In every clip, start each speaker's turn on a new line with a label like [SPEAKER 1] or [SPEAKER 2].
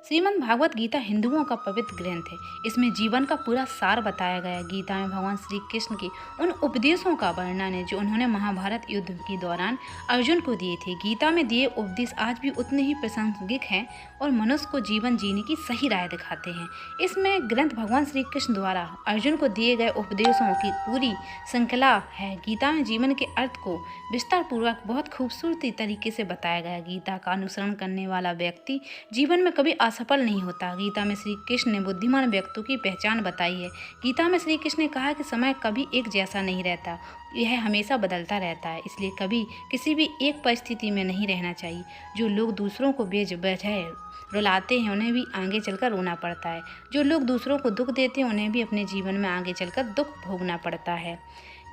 [SPEAKER 1] श्रीमद् भागवत गीता हिंदुओं का पवित्र ग्रंथ है। इसमें जीवन का पूरा सार बताया गया है। गीता में भगवान श्री कृष्ण के उन उपदेशों का वर्णन है जो उन्होंने महाभारत युद्ध के दौरान अर्जुन को दिए थे। गीता में दिए उपदेश आज भी उतने ही प्रासंगिक हैं और मनुष्य को जीवन जीने की सही राह दिखाते हैं। इसमें ग्रंथ भगवान श्री कृष्ण द्वारा अर्जुन को दिए गए उपदेशों की पूरी श्रृंखला है। गीता में जीवन के अर्थ को विस्तार पूर्वक बहुत खूबसूरती तरीके से बताया गया है। गीता का अनुसरण करने वाला व्यक्ति जीवन में कभी असफल नहीं होता। गीता में श्री कृष्ण ने बुद्धिमान व्यक्तियों की पहचान बताई है। गीता में श्री कृष्ण ने कहा कि समय कभी एक जैसा नहीं रहता, यह हमेशा बदलता रहता है, इसलिए कभी किसी भी एक परिस्थिति में नहीं रहना चाहिए। जो लोग दूसरों को बेवजह रुलाते हैं उन्हें भी आगे चलकर रोना पड़ता है। जो लोग दूसरों को दुख देते हैं उन्हें भी अपने जीवन में आगे चलकर दुख भोगना पड़ता है।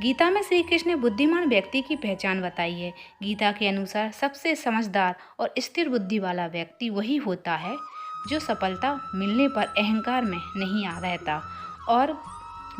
[SPEAKER 1] गीता में श्री कृष्ण ने बुद्धिमान व्यक्ति की पहचान बताई है। गीता के अनुसार सबसे समझदार और स्थिर बुद्धि वाला व्यक्ति वही होता है जो सफलता मिलने पर अहंकार में नहीं आ रहता और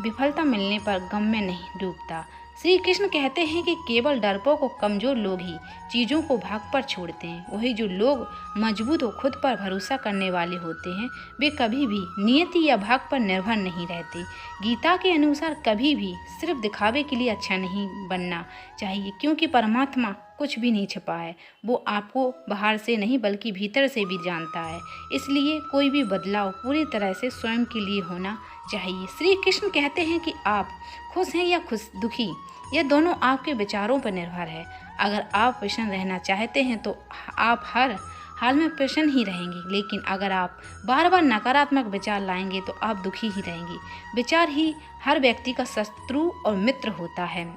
[SPEAKER 1] विफलता मिलने पर गम में नहीं डूबता। श्री कृष्ण कहते हैं कि केवल डरपोक और कमजोर लोग ही चीज़ों को भाग पर छोड़ते हैं। वही जो लोग मजबूत और खुद पर भरोसा करने वाले होते हैं वे कभी भी नियति या भाग पर निर्भर नहीं रहते। गीता के अनुसार कभी भी सिर्फ दिखावे के लिए अच्छा नहीं बनना चाहिए, क्योंकि परमात्मा कुछ भी नहीं छिपा है। वो आपको बाहर से नहीं बल्कि भीतर से भी जानता है। इसलिए कोई भी बदलाव पूरी तरह से स्वयं के लिए होना चाहिए। श्री कृष्ण कहते हैं कि आप खुश हैं या दुखी, यह दोनों आपके विचारों पर निर्भर है। अगर आप प्रसन्न रहना चाहते हैं तो आप हर हाल में प्रसन्न ही रहेंगे, लेकिन अगर आप बार बार नकारात्मक विचार लाएंगे तो आप दुखी ही रहेंगे। विचार ही हर व्यक्ति का शत्रु और मित्र होता है।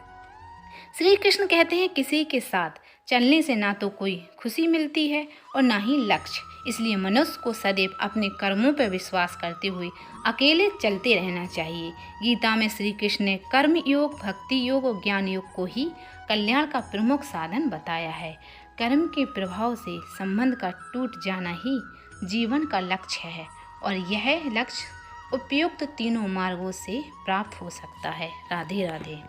[SPEAKER 1] श्री कृष्ण कहते हैं किसी के साथ चलने से ना तो कोई खुशी मिलती है और ना ही लक्ष्य। इसलिए मनुष्य को सदैव अपने कर्मों पर विश्वास करते हुए अकेले चलते रहना चाहिए। गीता में श्री कृष्ण ने कर्म योग, भक्ति योग और ज्ञान योग को ही कल्याण का प्रमुख साधन बताया है। कर्म के प्रभाव से संबंध का टूट जाना ही जीवन का लक्ष्य है और यह लक्ष्य उपयुक्त तीनों मार्गों से प्राप्त हो सकता है। राधे राधे।